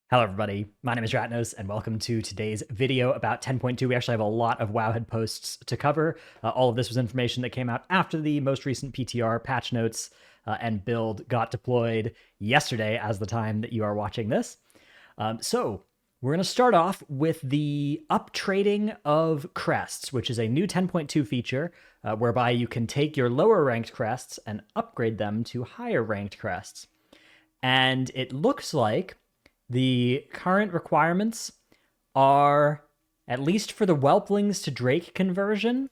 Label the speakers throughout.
Speaker 1: Hello everybody, my name is Ratnos and welcome to today's video about 10.2. We actually have a lot of Wowhead posts to cover. All of this was information that came out after the most recent PTR patch notes and build got deployed yesterday as the time that you are watching this. So we're going to start off with the uptrading of crests, which is a new 10.2 feature whereby you can take your lower ranked crests and upgrade them to higher ranked crests. And it looks like the current requirements are, at least for the Whelplings to Drake conversion,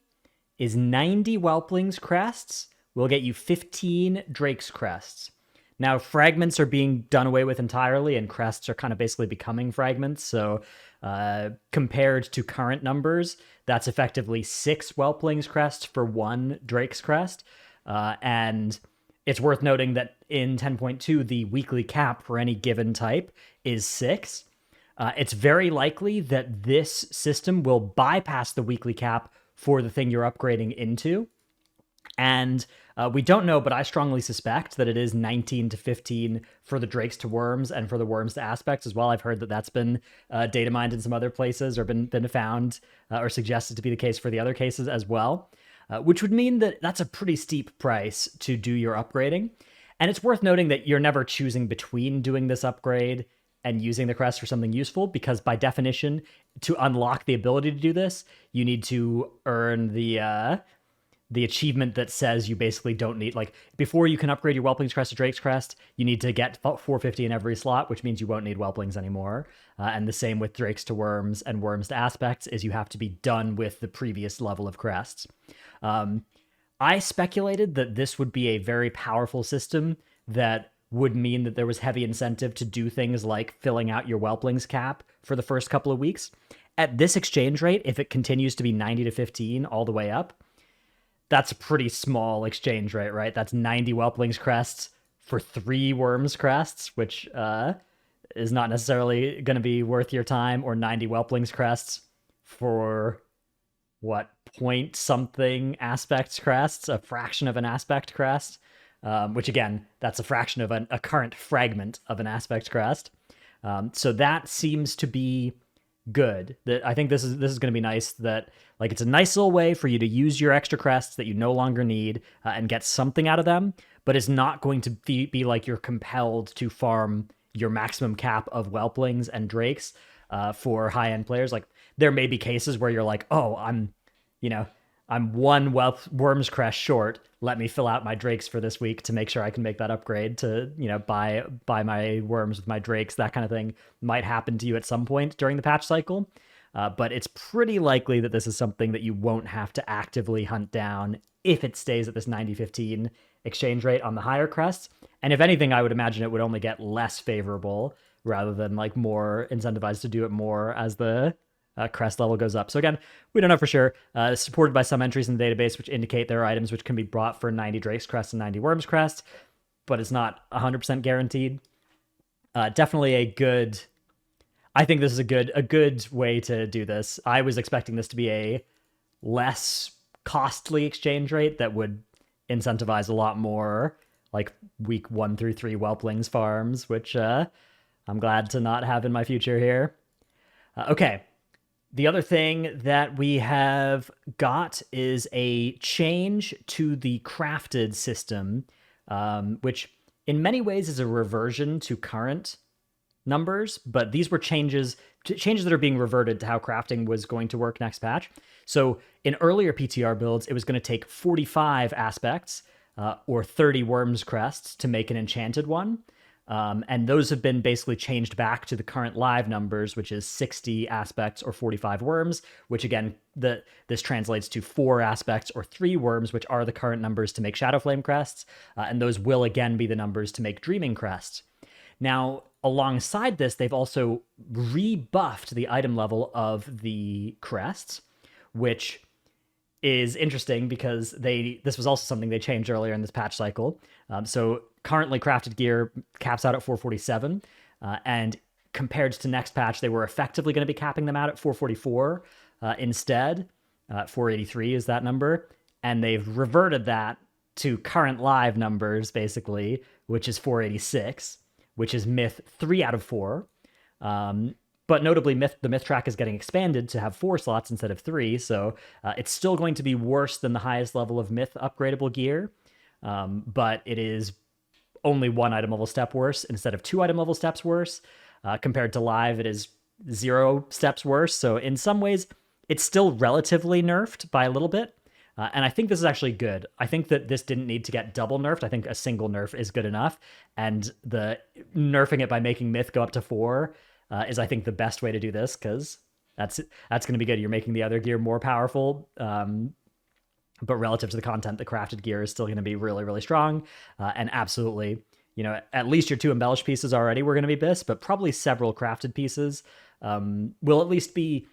Speaker 1: is 90 Whelplings crests will get you 15 Drake's crests. Now, fragments are being done away with entirely, and crests are kind of basically becoming fragments. So, compared to current numbers, that's effectively 6 Whelplings crests for 1 Drake's crest. And it's worth noting that in 10.2, the weekly cap for any given type is 6. It's very likely that this system will bypass the weekly cap for the thing you're upgrading into. And we don't know, but I strongly suspect that it is 19 to 15 for the Drakes to Worms and for the Worms to Aspects as well. I've heard that that's been data mined in some other places or been found or suggested to be the case for the other cases as well. Which would mean that that's a pretty steep price to do your upgrading. And it's worth noting that you're never choosing between doing this upgrade and using the crest for something useful, because by definition, to unlock the ability to do this, you need to earn the achievement that says you basically don't need, like, before you can upgrade your Whelpling's Crest to Drake's Crest, you need to get 450 in every slot, which means you won't need Whelplings anymore. And the same with Drakes to Worms and Worms to Aspects, is you have to be done with the previous level of crests. I speculated that this would be a very powerful system that would mean that there was heavy incentive to do things like filling out your Whelplings cap for the first couple of weeks. At this exchange rate, if it continues to be 90 to 15 all the way up, that's a pretty small exchange rate, right? That's 90 Whelplings crests for 3 Worms crests, which is not necessarily going to be worth your time, or 90 Whelplings crests for what, point something aspect crests, a fraction of an aspect crest, which again, that's a fraction of a current fragment of an aspect crest. So that seems to be good. That I think this is going to be nice. That, like, it's a nice little way for you to use your extra crests that you no longer need and get something out of them, but it's not going to be like you're compelled to farm your maximum cap of Whelplings and Drakes for high-end players. Like, there may be cases where you're like, oh, I'm 1 Worms crest short. Let me fill out my Drakes for this week to make sure I can make that upgrade to, buy my Worms with my Drakes. That kind of thing might happen to you at some point during the patch cycle. But it's pretty likely that this is something that you won't have to actively hunt down if it stays at this 90-15 exchange rate on the higher crests. And if anything, I would imagine it would only get less favorable rather than, like, more incentivized to do it more as the crest level goes up. So again, we don't know for sure. It's supported by some entries in the database which indicate there are items which can be brought for 90 Drake's crest and 90 Worms crest, but it's not 100% guaranteed. Definitely a good... I think this is a good way to do this. I was expecting this to be a less costly exchange rate that would incentivize a lot more, like, week 1 through 3 Whelplings farms, which I'm glad to not have in my future here. Okay. The other thing that we have got is a change to the crafted system, which in many ways is a reversion to current numbers, but these were changes that are being reverted to how crafting was going to work next patch. So in earlier PTR builds, it was going to take 45 aspects or 30 Worms crests to make an enchanted one. And those have been basically changed back to the current live numbers, which is 60 aspects or 45 Worms, which again, this translates to 4 aspects or 3 Worms, which are the current numbers to make Shadowflame crests. And those will again be the numbers to make Dreaming crests. Now, alongside this, they've also rebuffed the item level of the crests, which is interesting because this was also something they changed earlier in this patch cycle. So currently crafted gear caps out at 447, and compared to next patch, they were effectively going to be capping them out at 444 instead. 483 is that number, and they've reverted that to current live numbers, basically, which is 486, which is myth 3 out of 4. But notably, the myth track is getting expanded to have 4 slots instead of 3, so it's still going to be worse than the highest level of myth upgradable gear, but it is only 1 item level step worse instead of 2 item level steps worse. Compared to live, it is 0 steps worse. So in some ways, it's still relatively nerfed by a little bit. And I think this is actually good. I think that this didn't need to get double nerfed. I think a single nerf is good enough. And the nerfing it by making myth go up to 4 is, I think, the best way to do this, because that's going to be good. You're making the other gear more powerful. But relative to the content, the crafted gear is still going to be really, really strong. And absolutely, at least your 2 embellished pieces already were going to be BIS, but probably several crafted pieces will at least be...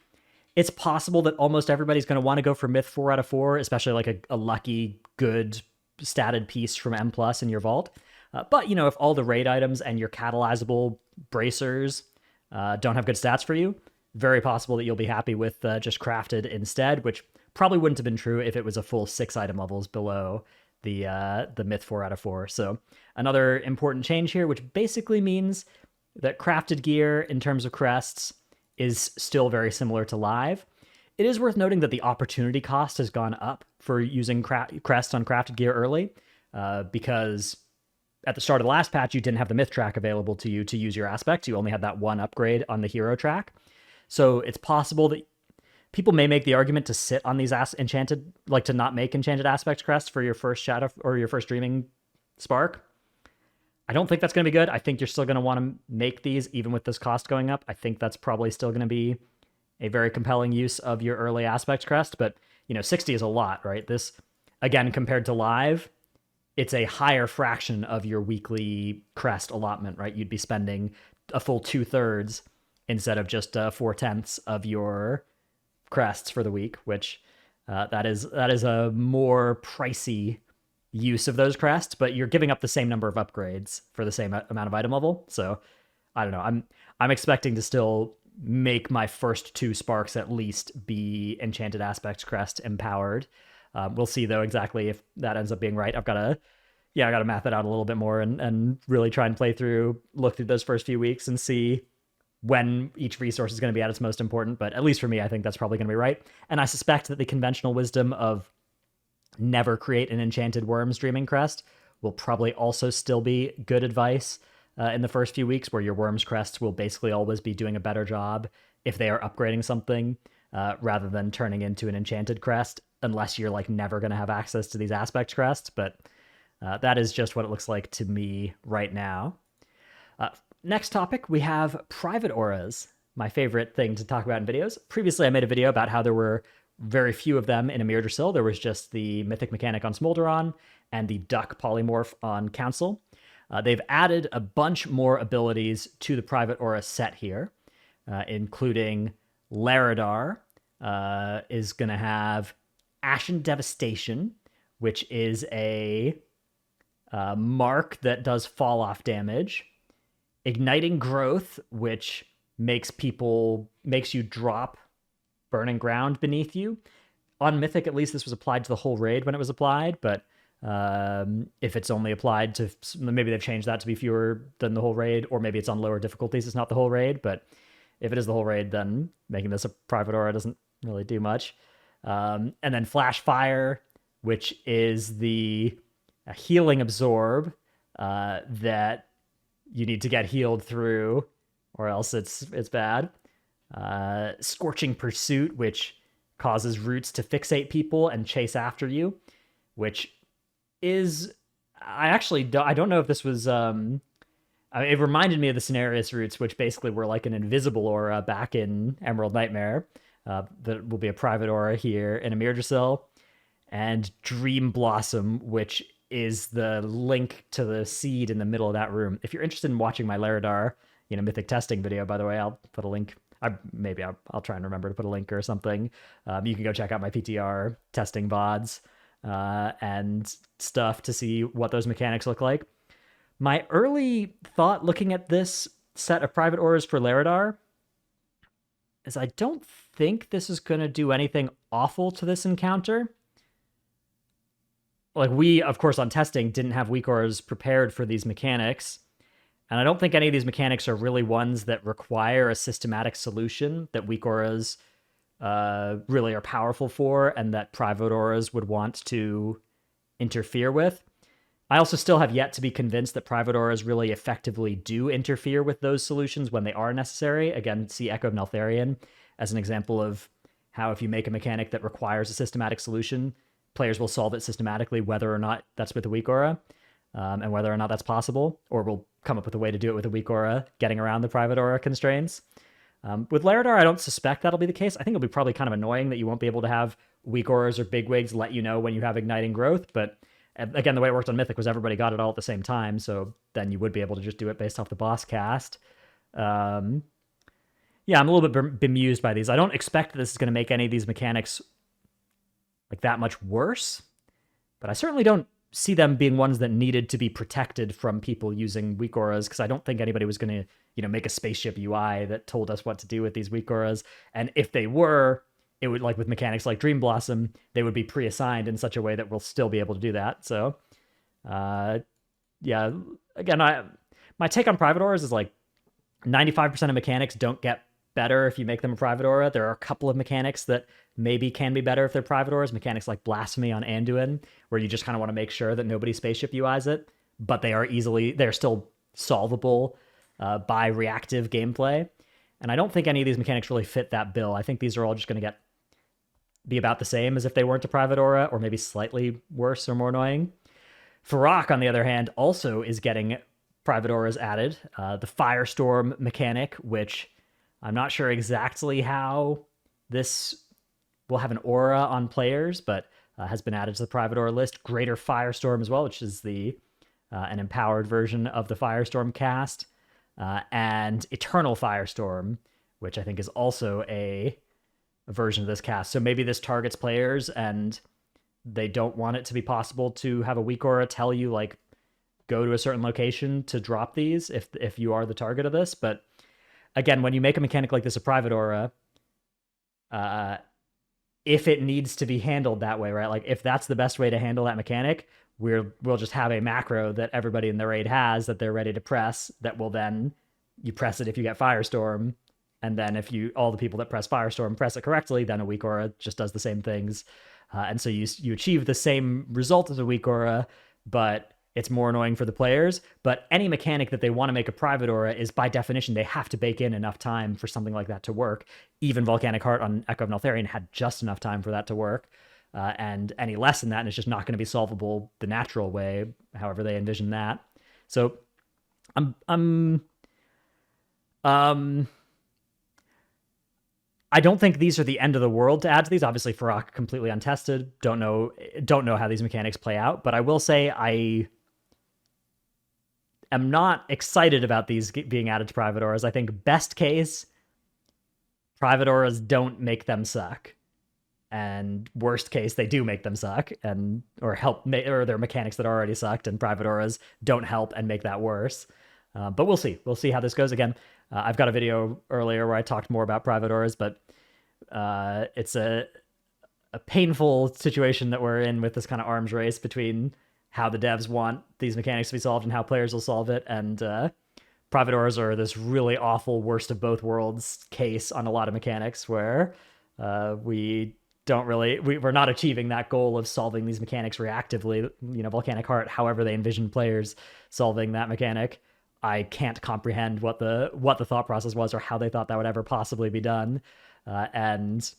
Speaker 1: It's possible that almost everybody's going to want to go for myth 4 out of 4, especially like a lucky, good, statted piece from M+ in your vault. But, if all the raid items and your catalyzable bracers don't have good stats for you, very possible that you'll be happy with just crafted instead, which probably wouldn't have been true if it was a full 6 item levels below the myth 4 out of 4. So another important change here, which basically means that crafted gear in terms of crests is still very similar to live. It is worth noting that the opportunity cost has gone up for using crests on crafted gear early, because at the start of the last patch, you didn't have the myth track available to you to use your aspects. You only had that 1 upgrade on the hero track. So it's possible that people may make the argument to sit on these enchanted, like to not make enchanted aspect crests for your first shadow or your first dreaming spark. I don't think that's going to be good. I think you're still going to want to make these even with this cost going up. I think that's probably still going to be a very compelling use of your early aspect crest, but 60 is a lot, right? This, again, compared to live, it's a higher fraction of your weekly crest allotment, right? You'd be spending a full 2/3 instead of just 4/10 of your crests for the week, which that is a more pricey use of those crests, but you're giving up the same number of upgrades for the same amount of item level. So I don't know. I'm expecting to still make my first 2 sparks at least be enchanted aspects crest empowered. We'll see though exactly if that ends up being right. I gotta math it out a little bit more and really try and look through those first few weeks and see when each resource is going to be at its most important. But at least for me, I think that's probably going to be right. And I suspect that the conventional wisdom of never create an enchanted worms dreaming crest will probably also still be good advice in the first few weeks, where your worms crests will basically always be doing a better job if they are upgrading something rather than turning into an enchanted crest, unless you're like never going to have access to these aspect crests. But that is just what it looks like to me right now. Next topic, we have private auras, my favorite thing to talk about in videos. Previously, I made a video about how there were very few of them in Emir. There was just the Mythic Mechanic on Smolderon and the Duck Polymorph on Council. They've added a bunch more abilities to the private aura set here, including Laradar is going to have Ashen Devastation, which is a mark that does fall-off damage. Igniting Growth, which makes you drop burning ground beneath you. On Mythic, at least, this was applied to the whole raid when it was applied, but if it's only applied to... Maybe they've changed that to be fewer than the whole raid, or maybe it's on lower difficulties, it's not the whole raid, but if it is the whole raid, then making this a private aura doesn't really do much. And then Flash Fire, which is the healing absorb that you need to get healed through, or else it's bad. Scorching Pursuit, which causes roots to fixate people and chase after you, which is... I don't know if this was... it reminded me of the Cenarius roots, which basically were like an invisible aura back in Emerald Nightmare. That will be a private aura here in Emir. And Dream Blossom, which is the link to the seed in the middle of that room. If you're interested in watching my Laradar, Mythic testing video, by the way, I'll put a link. I'll try and remember to put a link or something. You can go check out my PTR testing VODs and stuff to see what those mechanics look like. My early thought looking at this set of private auras for Laradar is I don't think this is going to do anything awful to this encounter. Like, we, of course, on testing, didn't have weak auras prepared for these mechanics. And I don't think any of these mechanics are really ones that require a systematic solution that weak auras really are powerful for, and that private auras would want to interfere with. I also still have yet to be convinced that private auras really effectively do interfere with those solutions when they are necessary. Again, see Echo of Neltharion as an example of how if you make a mechanic that requires a systematic solution, players will solve it systematically, whether or not that's with a weak aura, and whether or not that's possible, or we'll come up with a way to do it with a weak aura, getting around the private aura constraints. With Larodar, I don't suspect that'll be the case. I think it'll be probably kind of annoying that you won't be able to have weak auras or bigwigs let you know when you have igniting growth, but again, the way it worked on Mythic was everybody got it all at the same time, so then you would be able to just do it based off the boss cast. Yeah, I'm a little bit bemused by these. I don't expect that this is going to make any of these mechanics like that much worse, but I certainly don't see them being ones that needed to be protected from people using weak auras, because I don't think anybody was going to, make a spaceship UI that told us what to do with these weak auras. And if they were, it would, like with mechanics like Dream Blossom, they would be pre-assigned in such a way that we'll still be able to do that. So, yeah, again, my take on private auras is like 95% of mechanics don't get better if you make them a private aura. There are a couple of mechanics that maybe can be better if they're private auras. Mechanics like Blasphemy on Anduin, where you just kind of want to make sure that nobody spaceship UIs it, but they're still solvable by reactive gameplay. And I don't think any of these mechanics really fit that bill. I think these are all just going to be about the same as if they weren't a private aura, or maybe slightly worse or more annoying. Farrak, on the other hand, also is getting private auras added. The Firestorm mechanic, which I'm not sure exactly how this will have an aura on players, but has been added to the private aura list. Greater Firestorm as well, which is an empowered version of the Firestorm cast. And Eternal Firestorm, which I think is also a version of this cast. So maybe this targets players and they don't want it to be possible to have a weak aura tell you, like, go to a certain location to drop these if you are the target of this. But again, when you make a mechanic like this a private aura, if it needs to be handled that way, right? Like, if that's the best way to handle that mechanic, we'll just have a macro that everybody in the raid has that they're ready to press, that will then, you press it if you get Firestorm, and then if all the people that press Firestorm press it correctly, then a weak aura just does the same things. And so you achieve the same result as a weak aura, but it's more annoying for the players. But any mechanic that they want to make a private aura is, by definition, they have to bake in enough time for something like that to work. Even Volcanic Heart on Echo of Neltharion had just enough time for that to work. And any less than that, and it's just not going to be solvable the natural way, however they envision that. So I don't think these are the end of the world to add to these. Obviously, Farrak completely untested. Don't know how these mechanics play out. But I will say I am not excited about these being added to private auras. I think best case, private auras don't make them suck, and worst case, they do make them suck or they're mechanics that already sucked, and private auras don't help and make that worse. But we'll see. We'll see how this goes. Again, I've got a video earlier where I talked more about private auras, but it's a painful situation that we're in with this kind of arms race between how the devs want these mechanics to be solved and how players will solve it. And private auras are this really awful worst of both worlds case on a lot of mechanics where we're not achieving that goal of solving these mechanics reactively. Volcanic Heart, however they envision players solving that mechanic, I can't comprehend what the thought process was or how they thought that would ever possibly be done. And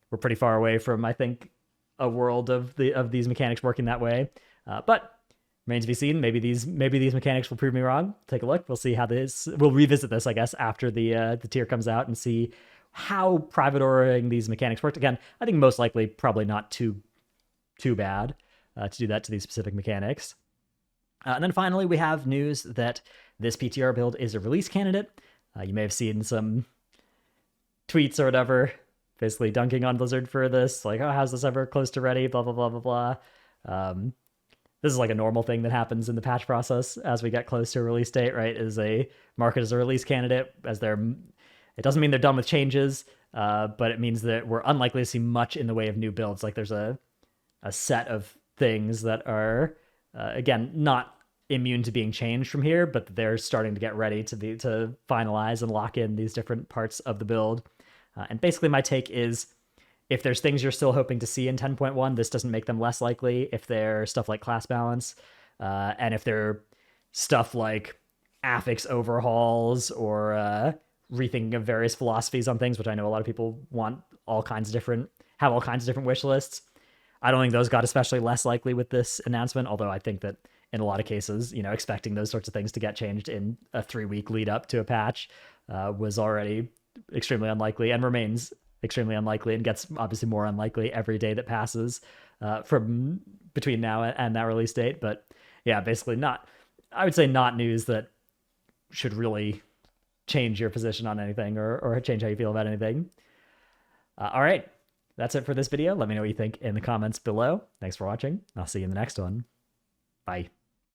Speaker 1: we're pretty far away from, I think, a world of these mechanics working that way. But remains to be seen. Maybe these mechanics will prove me wrong. Take a look. We'll see how we'll revisit this, I guess, after the tier comes out, and see how private auraing these mechanics worked. Again, I think most likely probably not too bad to do that to these specific mechanics. And then finally, we have news that this PTR build is a release candidate. You may have seen some tweets or whatever, basically dunking on Blizzard for this, like, oh, how's this ever close to ready, blah, blah, blah, blah, blah. This is like a normal thing that happens in the patch process as we get close to a release date, right? Is a market as a release candidate, it doesn't mean they're done with changes, but it means that we're unlikely to see much in the way of new builds. Like, there's a set of things that are, again, not immune to being changed from here, but they're starting to get ready to finalize and lock in these different parts of the build. And basically, my take is, if there's things you're still hoping to see in 10.1, this doesn't make them less likely. If they're stuff like class balance, and if they're stuff like affix overhauls or rethinking of various philosophies on things, which I know a lot of people want have all kinds of different wish lists. I don't think those got especially less likely with this announcement, although I think that in a lot of cases, expecting those sorts of things to get changed in a 3-week lead up to a patch was already extremely unlikely and remains extremely unlikely, and gets obviously more unlikely every day that passes from between now and that release date. But yeah, basically I would say not news that should really change your position on anything or change how you feel about anything. All right, that's it for this video. Let me know what you think in the comments below. Thanks for watching. I'll see you in the next one. Bye.